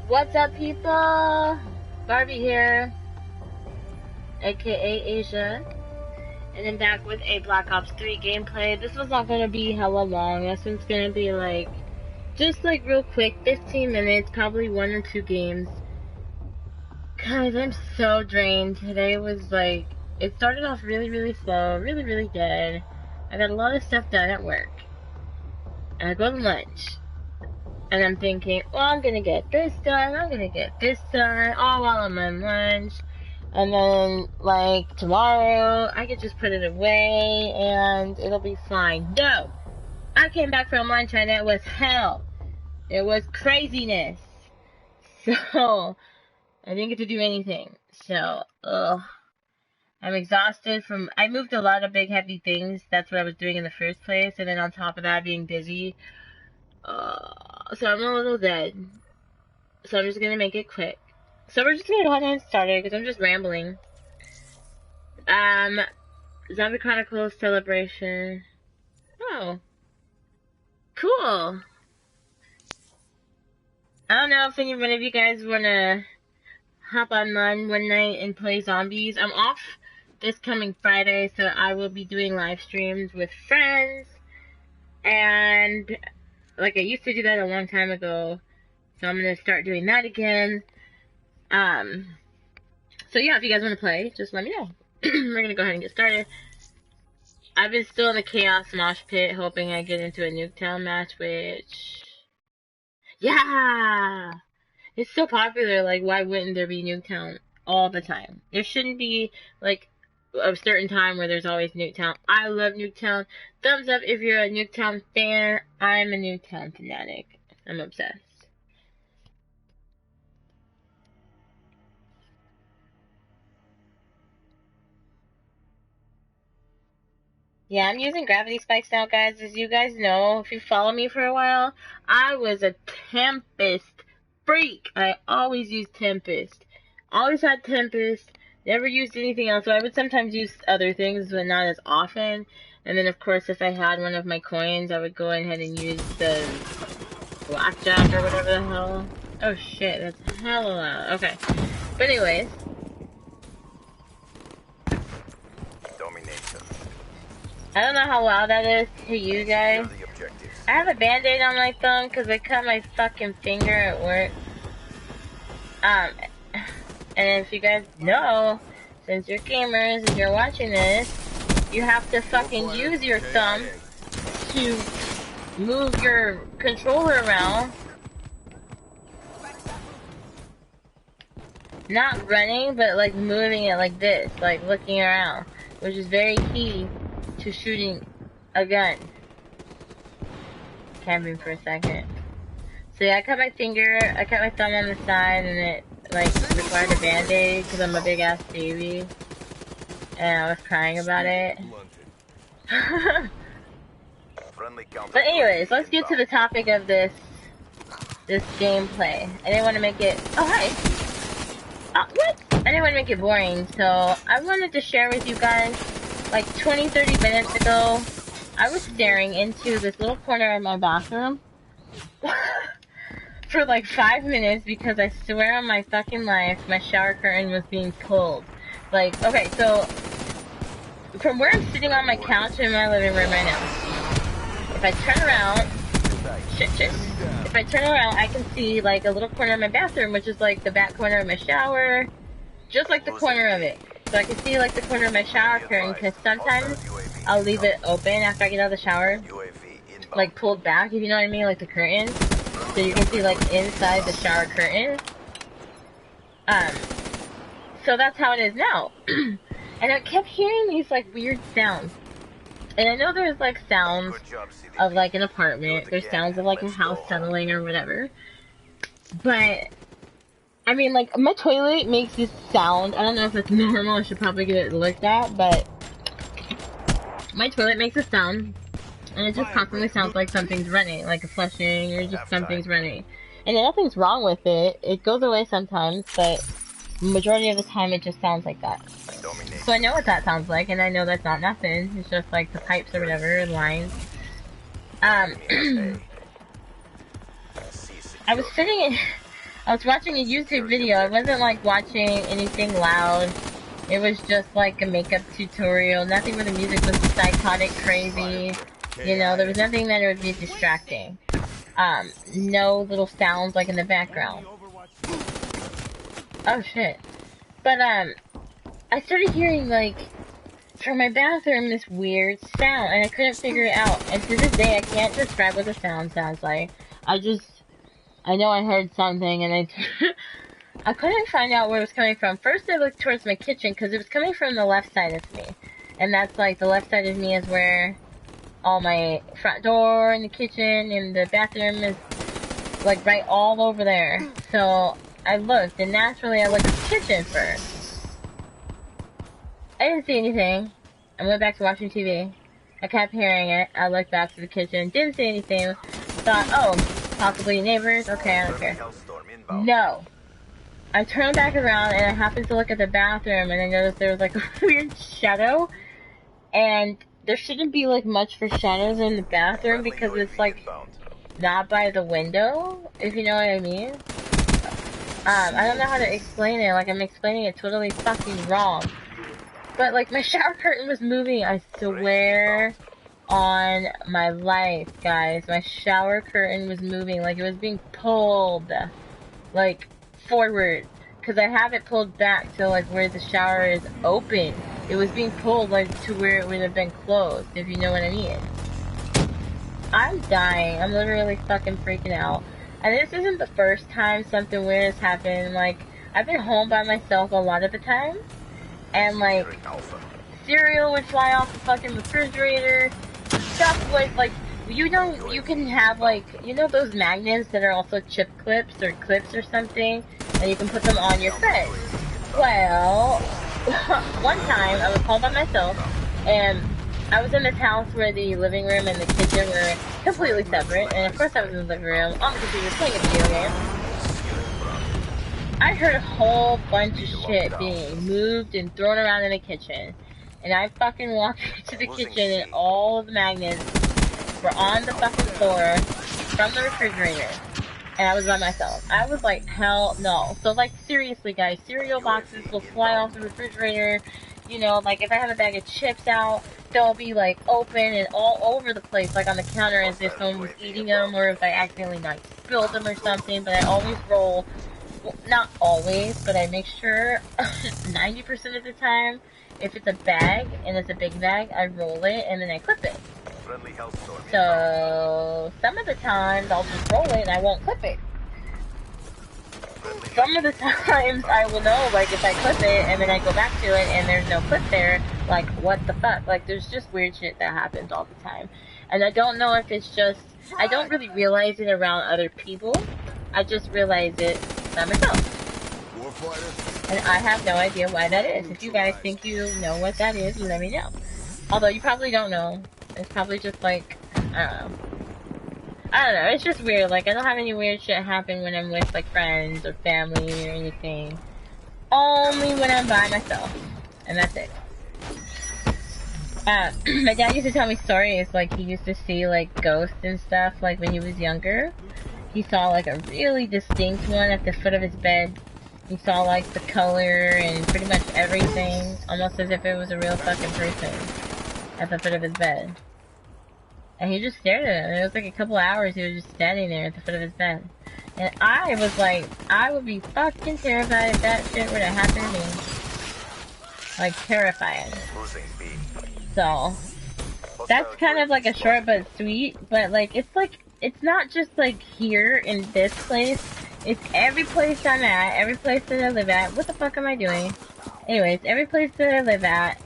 What's up, people? Barbie here, aka Asia, and I'm back with a Black Ops 3 gameplay. This one's not gonna be hella long. This one's gonna be like, just like real quick, 15 minutes, probably 1 or 2 games. Guys, I'm so drained. Today was like, it started off really slow, really good. I got a lot of stuff done at work. And I go to lunch. And I'm thinking, well, I'm gonna get this done, I'm gonna get this done, all while I'm on lunch. And then, like, tomorrow, I could just put it away, and it'll be fine. No! I came back from lunch, and it was hell. It was craziness. So, I didn't get to do anything. So, I'm exhausted from, I moved a lot of big, heavy things. That's what I was doing in the first place. And then on top of that, being busy. So I'm a little dead. So I'm just gonna make it quick. So we're just gonna go ahead and start it because I'm just rambling. Zombie Chronicles Celebration. Oh. Cool. I don't know if any one of you guys wanna hop online one night and play zombies. I'm off this coming Friday, so I will be doing live streams with friends. And like, I used to do that a long time ago, so I'm gonna start doing that again. So yeah, if you guys want to play, just let me know. We're gonna go ahead and get started. I've been still in the Chaos Mosh Pit, hoping I get into a Nuketown match, which... Yeah! It's so popular, like, why wouldn't there be Nuketown all the time? There shouldn't be, like, a certain time where there's always Nuketown. I love Nuketown. Thumbs up if you're a Nuketown fan. I'm a Nuketown fanatic. I'm obsessed. Yeah, I'm using gravity spikes now, guys. As you guys know, if you follow me for a while, I was a Tempest freak. I always used Tempest. Always had Tempest. Never used anything else, so I would sometimes use other things, but not as often. And then, of course, if I had one of my coins, I would go ahead and use the blackjack or whatever the hell. Oh shit, that's hella loud. Okay. But anyways. I don't know how loud that is to you guys. I have a band-aid on my thumb because I cut my fucking finger at work. And if you guys know, since you're gamers and you're watching this, you have to fucking use your thumb to move your controller around. Not running, but like moving it like this, like looking around, which is very key to shooting a gun. Camping for a second. So yeah, I cut my thumb on the side, and it like required a band-aid because I'm a big ass baby, and I was crying about it. But anyways, let's get to the topic of this gameplay. I didn't want to make it. Oh hi. What? I didn't want to make it boring, so I wanted to share with you guys. Like 20-30 minutes ago, I was staring into this little corner of my bathroom for like 5 minutes because I swear on my fucking life, my shower curtain was being pulled. Like, okay, so from where I'm sitting on my couch in my living room right now, if I turn around, if I turn around, I can see like a little corner of my bathroom, which is like the back corner of my shower, just like the corner of it. So I can see like the corner of my shower curtain because sometimes I'll leave it open after I get out of the shower, like pulled back, if you know what I mean, like the curtain, so you can see like inside the shower curtain. So that's how it is now. And I kept hearing these like weird sounds. And I know there's like sounds of like an apartment, there's sounds of like a house settling or whatever, but I mean, like, my toilet makes this sound. I don't know if it's normal. I should probably get it looked at, but my toilet makes a sound, and it just constantly sounds like something's running, like a flushing, or just something's running. And nothing's wrong with it. It goes away sometimes, but majority of the time it just sounds like that. So I know what that sounds like, and I know that's not nothing. It's just like the pipes or whatever, lines. I was sitting in... I was watching a YouTube video. I wasn't like watching anything loud. It was just like a makeup tutorial. Nothing where the music was psychotic crazy. You know, there was nothing that it would be distracting. No little sounds like in the background. Oh shit. But I started hearing like from my bathroom this weird sound and I couldn't figure it out. And to this day I can't describe what the sound sounds like. I know I heard something and I couldn't find out where it was coming from. First I looked towards my kitchen because it was coming from the left side of me. And that's like, the left side of me is where all my front door and the kitchen and the bathroom is like right all over there. So I looked and naturally I looked at the kitchen first. I didn't see anything. I went back to watching TV. I kept hearing it. I looked back to the kitchen. Didn't see anything. Thought, oh, possibly neighbors. Okay, I don't care. No. I turned back around and I happened to look at the bathroom and I noticed there was like a weird shadow. And there shouldn't be like much for shadows in the bathroom because it's like not by the window, if you know what I mean. I don't know how to explain it. Like I'm explaining it totally fucking wrong. But like my shower curtain was moving, I swear on my life, guys. My shower curtain was moving, like it was being pulled, like, forward. Because I have it pulled back to, like, where the shower is open. It was being pulled, like, to where it would have been closed, if you know what I mean. I'm dying. I'm literally fucking freaking out. And this isn't the first time something weird has happened. Like, I've been home by myself a lot of the time. And, like, cereal would fly off the fucking refrigerator. Stuff would, like, you know, you can have, like, you know those magnets that are also chip clips or clips or something? And you can put them on your fridge. Well, one time I was home by myself, and I was in this house where the living room and the kitchen were completely separate. And, of course, I was in the living room on the computer playing a video game. I heard a whole bunch of shit being moved and thrown around in the kitchen. And I fucking walked into the kitchen and all of the magnets were on the fucking floor from the refrigerator. And I was by myself. I was like, hell no. So like, seriously guys, cereal boxes will fly off the refrigerator. You know, like if I have a bag of chips out, they'll be like open and all over the place, like on the counter as if someone was eating them or if I accidentally like spilled them or something. But I always roll. Well, not always, but I make sure 90% of the time, if it's a bag and it's a big bag, I roll it and then I clip it. So some of the times I'll just roll it and I won't clip it. Some of the times I will know, like if I clip it and then I go back to it and there's no clip there, like what the fuck? Like there's just weird shit that happens all the time. And I don't know if it's just, I don't really realize it around other people. I just realize it by myself. And I have no idea why that is. If you guys think you know what that is, let me know. Although you probably don't know. It's probably just like, I don't know. It's just weird. Like, I don't have any weird shit happen when I'm with, like, friends or family or anything. Only when I'm by myself. And that's it. My dad used to tell me stories. Like, he used to see, like, ghosts and stuff, like, when he was younger. He saw, like, a really distinct one at the foot of his bed. He saw, like, the color and pretty much everything. Almost as if it was a real fucking person at the foot of his bed. And he just stared at him. It was like a couple hours he was just standing there at the foot of his bed. And I was like, I would be fucking terrified if that shit were to happen to me. Like, terrified. So, that's kind of like a short but sweet, but like, it's not just like here in this place. It's every place I'm at, every place that I live at. What the fuck am I doing? Anyways, every place that I live at.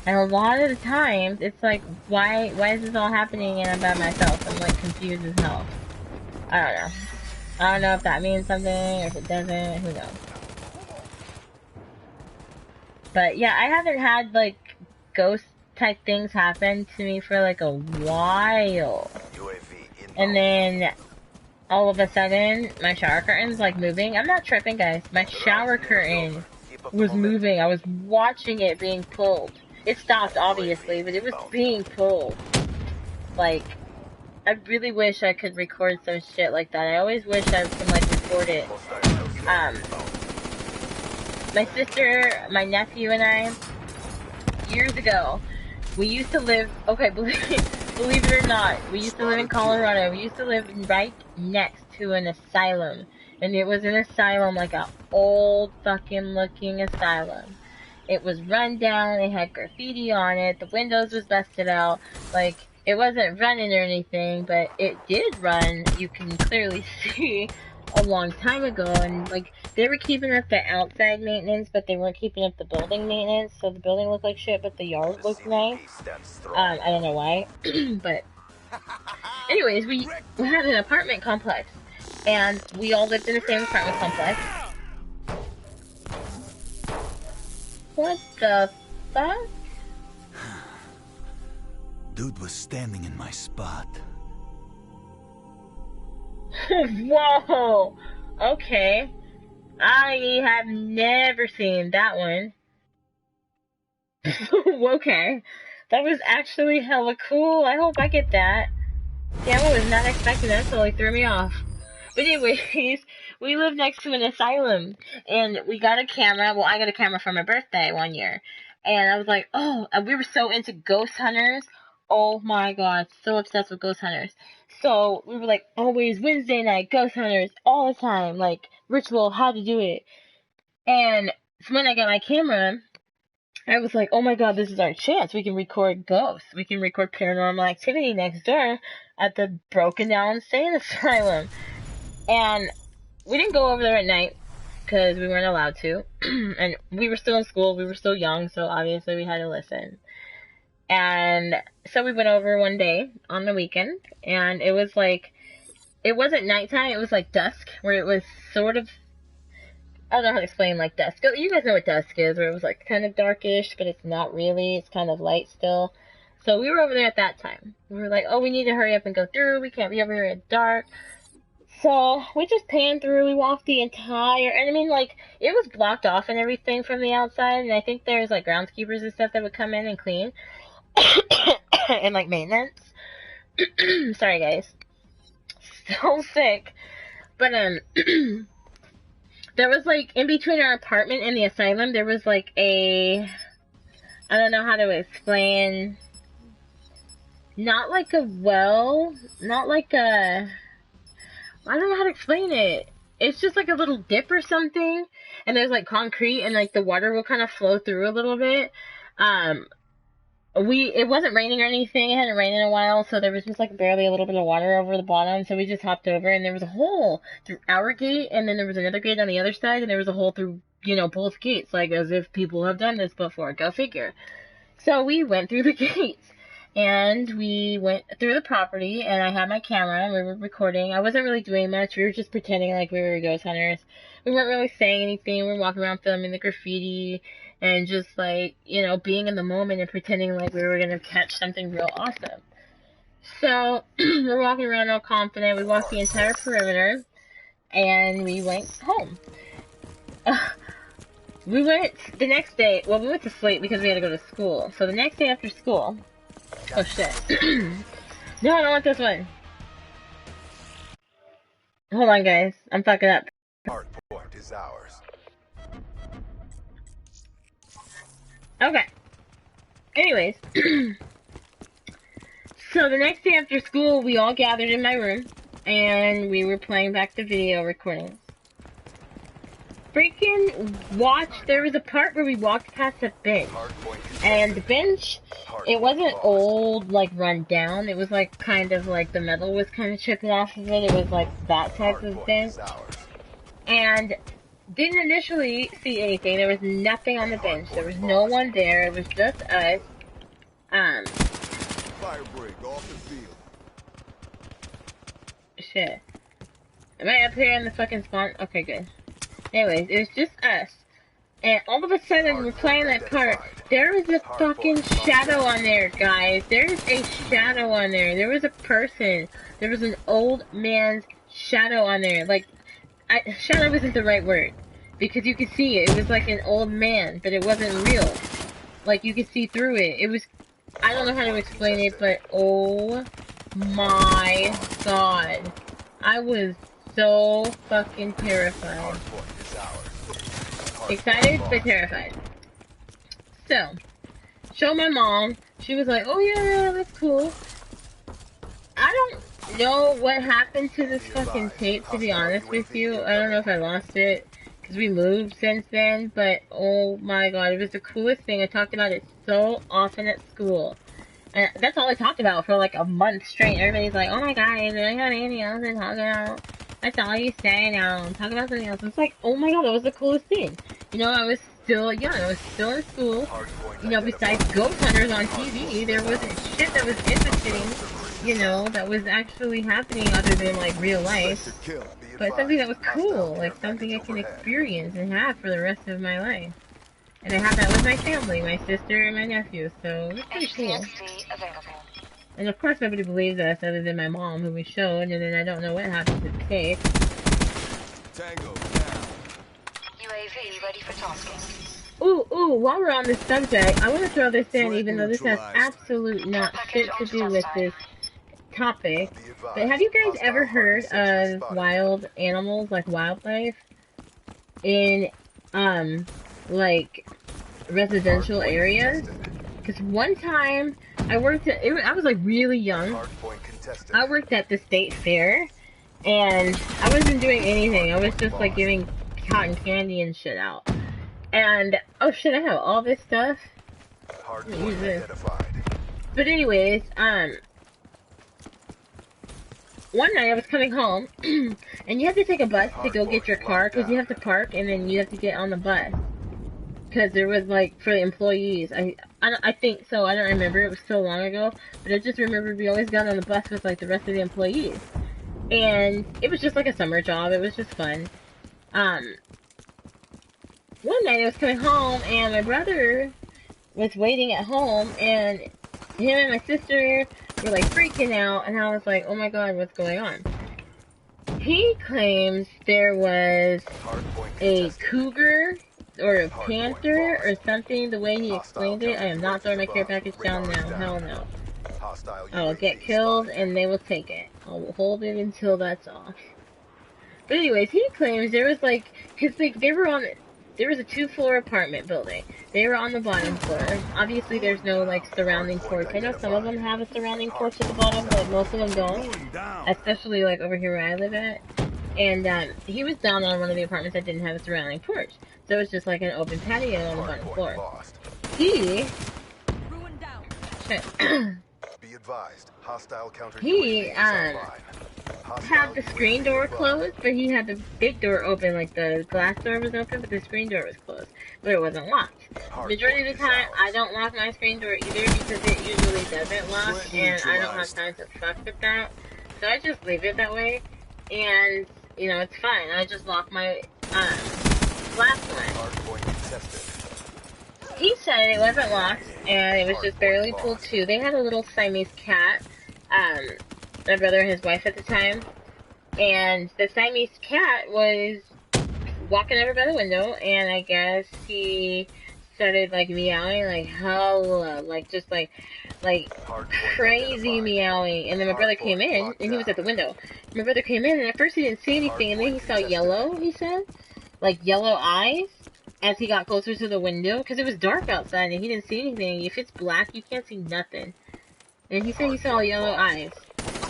And a lot of the times, it's like, why is this all happening and I'm by myself? I'm like confused as hell. I don't know. I don't know if that means something, or if it doesn't, who knows. But yeah, I haven't had like ghost type things happen to me for like a while. And then, all of a sudden, my shower curtain's like moving. I'm not tripping, guys. My shower curtain was moving. I was watching it being pulled. It stopped, obviously, but it was being pulled. Like, I really wish I could record some shit like that. I always wish I could, like, record it My sister, my nephew, and I, years ago, we used to live, okay, believe it or not, we used to live in Colorado. We used to live right next to an asylum. And it was an asylum, like an old fucking looking asylum. It was run down, it had graffiti on it, the windows was busted out. Like, it wasn't running or anything, but it did run, you can clearly see, a long time ago. And, like, they were keeping up the outside maintenance, but they weren't keeping up the building maintenance, so the building looked like shit, but the yard looked nice. I don't know why, but anyways, we had an apartment complex, and we all lived in the same apartment complex. What the fuck? Dude was standing in my spot. Whoa! Okay. I have never seen that one. Okay. That was actually hella cool. I hope I get that. Damn, I was not expecting that, so it threw me off. But anyways, we live next to an asylum, and we got a camera. Well, I got a camera for my birthday one year, and I was like, oh, and we were so into ghost hunters. Oh my god, so obsessed with ghost hunters. So we were like, always Wednesday night, ghost hunters, all the time, like, ritual, how to do it. And when I got my camera, I was like, oh my god, this is our chance. We can record ghosts. We can record paranormal activity next door at the broken down insane asylum. And we didn't go over there at night because we weren't allowed to. And we were still in school. We were still young, so obviously we had to listen. And so we went over one day on the weekend, and it was like, it wasn't nighttime, it was like dusk, where it was sort of, I don't know how to explain, like, dusk. You guys know what dusk is, where it was like kind of darkish, but it's not really, it's kind of light still. So we were over there at that time. We were like, oh, we need to hurry up and go through, we can't be over here at dark. So we just panned through, we walked the entire, and I mean, like, it was blocked off and everything from the outside, and I think there's like groundskeepers and stuff that would come in and clean. And like maintenance. Sorry guys. Still sick. But there was like, in between our apartment and the asylum, there was like a, I don't know how to explain, not like a well, not like a, I don't know how to explain it. It's just like a little dip or something, and there's like concrete, and like the water will kind of flow through a little bit. It wasn't raining or anything, it hadn't rained in a while, so there was just like barely a little bit of water over the bottom, so we just hopped over, and there was a hole through our gate, and then there was another gate on the other side, and there was a hole through, you know, both gates, like as if people have done this before, go figure. So we went through the gates, and we went through the property, and I had my camera, and we were recording. I wasn't really doing much, we were just pretending like we were ghost hunters. We weren't really saying anything, we were walking around filming the graffiti, and just like, you know, being in the moment and pretending like we were gonna catch something real awesome. So, we're walking around all confident, we walked the entire perimeter, and we went home. We went the next day, well, we went to sleep because we had to go to school. So the next day after school, oh shit. No, I don't want this one. Hold on guys, I'm fucking up. Hard point is ours. Okay. Anyways. So the next day after school, we all gathered in my room, and we were playing back the video recordings. Freaking there was a part where we walked past a bench, and the bench, it wasn't old, like run down, it was like kind of like the metal was kind of chipping off of it, it was like that type of bench, and didn't initially see anything. There was nothing on the bench. There was no one there. It was just us. Fire break off the field. Shit. Am I up here in the fucking spawn? Okay, good. Anyways, it was just us. And all of a sudden, we're playing that part. There was a fucking shadow on there, guys. There's a shadow on there. There was a person. There was an old man's shadow on there. Like, shadow isn't the right word, because you could see it. It was like an old man, but it wasn't real. Like, you could see through it. It was, I don't know how to explain it, but oh my god. I was so fucking terrified. Hardpoint is ours. Excited, but terrified. So, show my mom. She was like, oh yeah, that's cool. I don't know what happened to this fucking tape, to be honest with you. I don't know if I lost it, because we moved since then, but oh my god, it was the coolest thing. I talked about it so often at school. And that's all I talked about for like a month straight. Everybody's like, oh my god, I don't have anything else to talk about. That's all you say now. Talk about something else. It's like, oh my god, that was the coolest thing. You know, I was still young. I was still in school. You know, besides ghost hunters on TV, there wasn't shit that was interesting, you know, that was actually happening other than like real life. But something that was cool, like something I can experience and have for the rest of my life. And I have that with my family, my sister and my nephew, so it's pretty cool. And of course nobody believes us other than my mom, who we showed, and then I don't know what happened to the tape. Tango down. UAV ready for tasking. Ooh, while we're on this subject, I want to throw this in, even though this has absolute not shit to do with this topic. But have you guys ever heard of wild animals, like wildlife, in, like, residential areas? Because one time, I worked at, I was like really young. I worked at the state fair, and I wasn't doing anything. I was just like giving cotton candy and shit out. And, oh shit, I have all this stuff. Let me use this. But anyways, one night I was coming home, and you have to take a bus to go get your car, because you have to park, and then you have to get on the bus. Because there was, like, for the employees. I think so, I don't remember, it was so long ago. But I just remember we always got on the bus with, like, the rest of the employees. And it was just like a summer job, it was just fun. One night I was coming home, and my brother was waiting at home, and him and my sister were, like, freaking out, and I was like, oh my god, what's going on? He claims there was a cougar, or a panther, or something, the way he explained it. I am not throwing my care package down now, hell no. I will get killed, and they will take it. I will hold it until that's off. But anyways, he claims there was, like, cause, like, they were on, there was a 2-floor apartment building. They were on the bottom floor. Obviously, there's no, like, surrounding porch. I know some of them have a surrounding porch at the bottom, but most of them don't. Especially, like, over here where I live at. And, he was down on one of the apartments that didn't have a surrounding porch. So it was just, like, an open patio on the bottom floor. He... Be advised, hostile counter he, had the screen door closed, but he had the big door open, like the glass door was open, but the screen door was closed. But it wasn't locked. Majority of the time, I don't lock my screen door either because it usually doesn't lock, and I don't have time to fuck with that. So I just leave it that way, and, you know, it's fine. I just lock my, glass one. He said it wasn't locked, and it was just barely pulled to. They had a little Siamese cat, my brother and his wife at the time, and the Siamese cat was walking over by the window, and I guess he started, like, meowing, like, hella, like, just, like, crazy meowing, and then my brother came in, and he was at the window. My brother came in, and at first he didn't see anything, and then he saw yellow, he said, like, yellow eyes, as he got closer to the window, because it was dark outside, and he didn't see anything. If it's black, you can't see nothing. And he said he saw yellow eyes.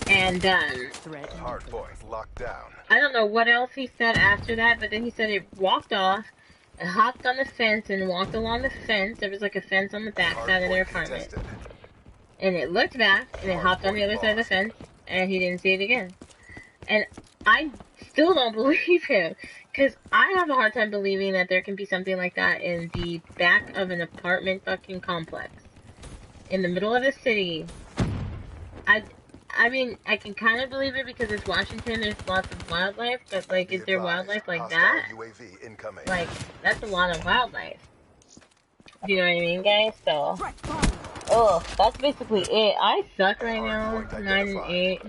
And, Hardpoint locked down. I don't know what else he said after that, but then he said it walked off, it hopped on the fence, and walked along the fence. There was, like, a fence on the back side of their apartment. And it looked back, and it hopped on the other side of the fence, and he didn't see it again. And I still don't believe him. Because I have a hard time believing that there can be something like that in the back of an apartment fucking complex. In the middle of the city. I mean, I can kind of believe it because it's Washington, there's lots of wildlife, but, like, is there wildlife like that? Like, that's a lot of wildlife. Do you know what I mean, guys? So, oh, that's basically it. I suck right now, 9 and 8.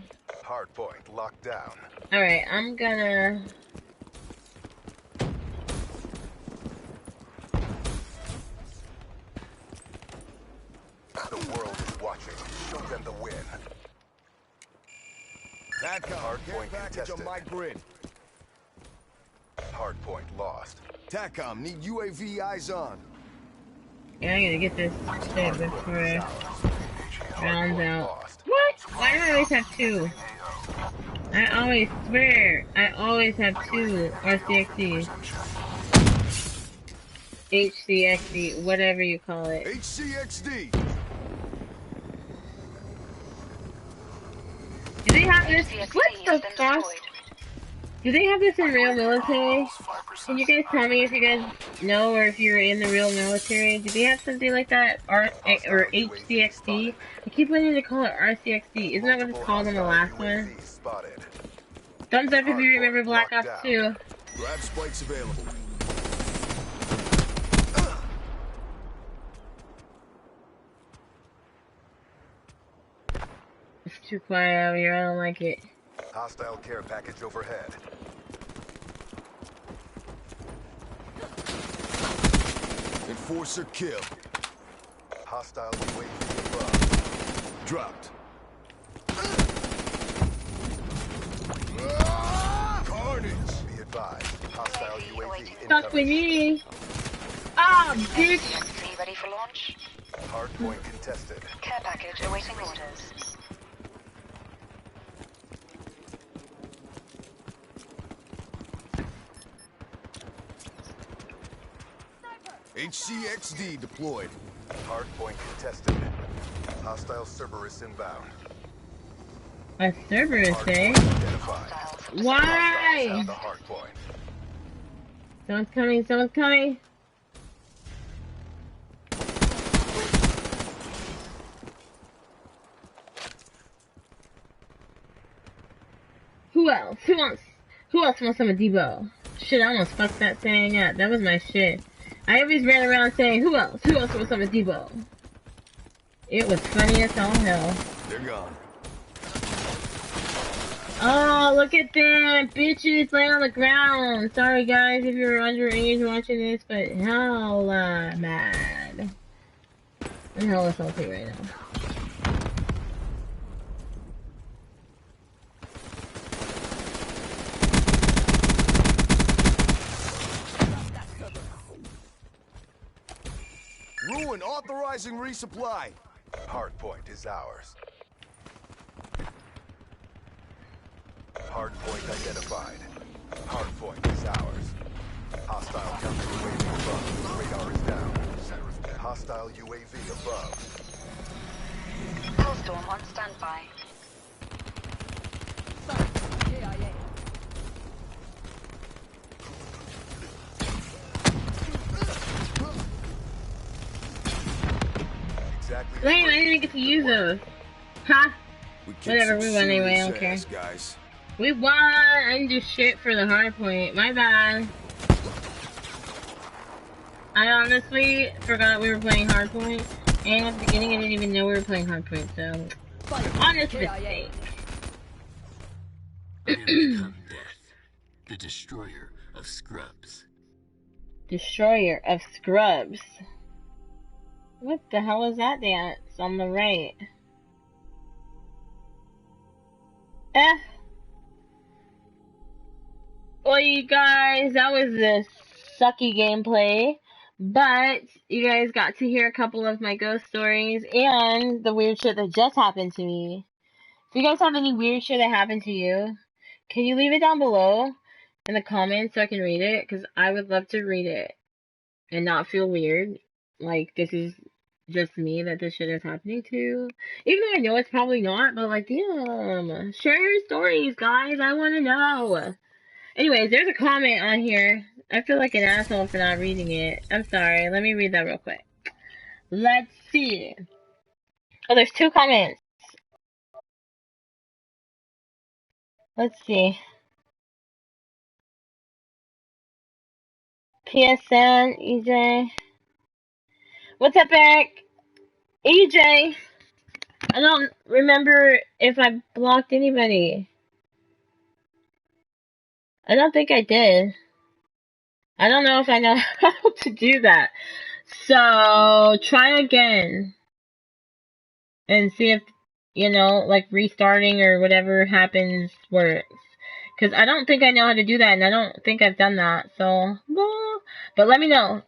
Hardpoint locked down. Alright, I'm gonna... The world is watching. Show them the win. That hardpoint contested on my grid. Hardpoint lost. TACOM, need UAV eyes on. Yeah, I gotta get this shit before it rounds out. Lost. What? Why do I always have two? I always swear, I always have two RCXDs. HCXD, whatever you call it. HCXD. Do they have this? What the fuck? Do they have this in real military? Can you guys tell me if you guys know or if you're in the real military? Do they have something like that? Or HCXD? I keep wanting to call it RCXD. Isn't that what it's called in the last one? Thumbs up if you remember Black Ops 2. Grab spikes available. It's too quiet out here. I don't like it. Hostile care package overhead. Enforcer kill. Hostile UAV above. Dropped. Carnage. Be advised. Hostile UAV Fuck with incoming. me. Ah, bitch. HCXD ready for launch. Hardpoint contested. Care package awaiting orders. HCXD deployed. Hardpoint contested. Hostile Cerberus inbound. A Cerberus, eh? Identified. Why? Hostiles at the hardpoint. Someone's coming, someone's coming. Who else? Who else wants some of Debo? Shit, I almost fucked that saying up. That was my shit. I always ran around saying, who else? Who else wants some of Debo? It was funny as all hell. They're gone. Oh, look at them bitches laying on the ground. Sorry guys if you're underage watching this, but hella mad. I'm hella salty right now. Ruin authorizing resupply. Hardpoint is ours. Hardpoint identified. Hardpoint is ours. Hostile counter UAV above. Radar is down. Hostile UAV above. Hellstorm on standby. Exactly. Lame, I didn't get to use those. Huh? Whatever, we won anyway, I don't care. Guys. We won! I didn't do shit for the hard point. My bad. I honestly forgot we were playing hardpoint, and at the beginning I didn't even know we were playing hardpoint, so honest mistake. I have become Death, the destroyer of scrubs. Destroyer of scrubs. What the hell is that dance on the right? Well, you guys, that was a sucky gameplay, but you guys got to hear a couple of my ghost stories and the weird shit that just happened to me. If you guys have any weird shit that happened to you, can you leave it down below in the comments so I can read it? Because I would love to read it and not feel weird. Like, this is just me that this shit is happening to. Even though I know it's probably not, but like, damn. Share your stories, guys. I want to know. Anyways, there's a comment on here. I feel like an asshole for not reading it. I'm sorry. Let me read that real quick. Let's see. Oh, there's two comments. Let's see. PSN, EJ. What's up, Eric? EJ. I don't remember if I blocked anybody. I don't think I did. I don't know if I know how to do that. So, try again. And see if, you know, like restarting or whatever happens works. Because I don't think I know how to do that, and I don't think I've done that. So, but let me know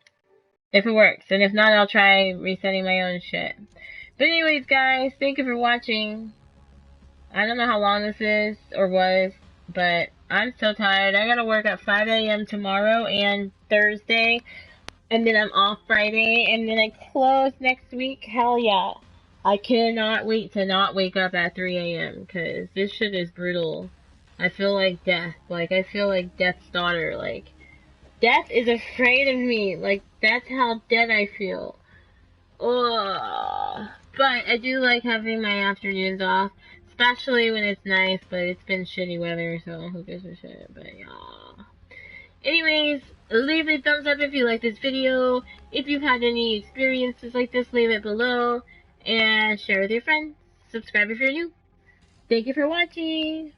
if it works. And if not, I'll try resetting my own shit. But anyways, guys, thank you for watching. I don't know how long this is or was, but I'm so tired. I gotta work at 5 a.m. tomorrow and Thursday, and then I'm off Friday, and then I close next week. Hell yeah. I cannot wait to not wake up at 3 a.m. because this shit is brutal. I feel like death. Like, I feel like death's daughter. Like, death is afraid of me. Like, that's how dead I feel. Ugh. But I do like having my afternoons off, especially when it's nice, but it's been shitty weather, so who gives a shit, but yeah. Anyways, leave a thumbs up if you like this video. If you've had any experiences like this, leave it below, and share with your friends. Subscribe if you're new. Thank you for watching.